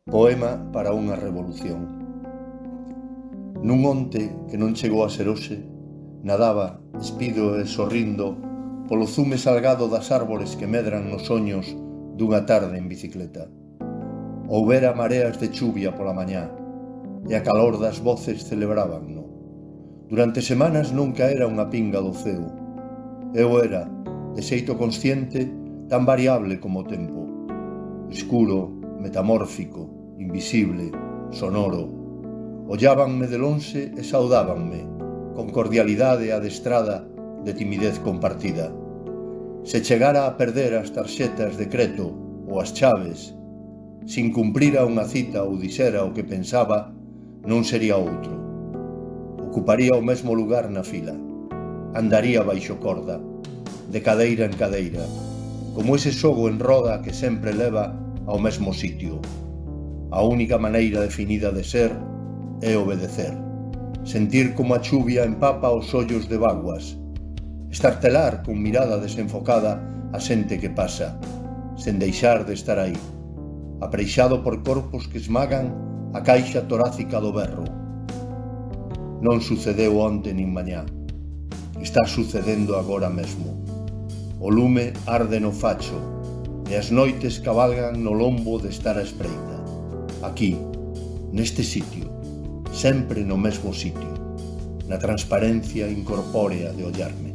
Poema para unha revolución. Nun onte que non chegou a ser hoxe, nadaba, espido e sorrindo, polo zume salgado das árbores que medran nos soños dunha tarde en bicicleta. Houbera mareas de chuvia pola mañá, e a calor das voces celebrábanno. Durante semanas non caera unha pinga do ceo. Eu era, de xeito consciente, tan variable como o tempo. Escuro, metamórfico, invisible, sonoro. Ollábanme de lonxe e saudábanme, con cordialidade adestrada de timidez compartida. Se chegara a perder as tarxetas de creto ou as chaves, se incumprira unha cita ou dixera o que pensaba, non sería outro. Ocuparía o mesmo lugar na fila. Andaría baixo corda, de cadeira en cadeira, como ese xogo en roda que sempre leva ao mesmo sitio. A única maneira definida de ser é obedecer, sentir como a chuvia empapa os ollos de vaguas, estartelar con mirada desenfocada a xente que pasa, sen deixar de estar aí, apreixado por corpos que esmagan a caixa torácica do berro. Non sucedeu onte nin mañá, está sucedendo agora mesmo. O lume arde no facho e as noites cabalgan no lombo de estar a espreita. Aquí, neste sitio, sempre no mesmo sitio, na transparencia incorpórea de ollarme.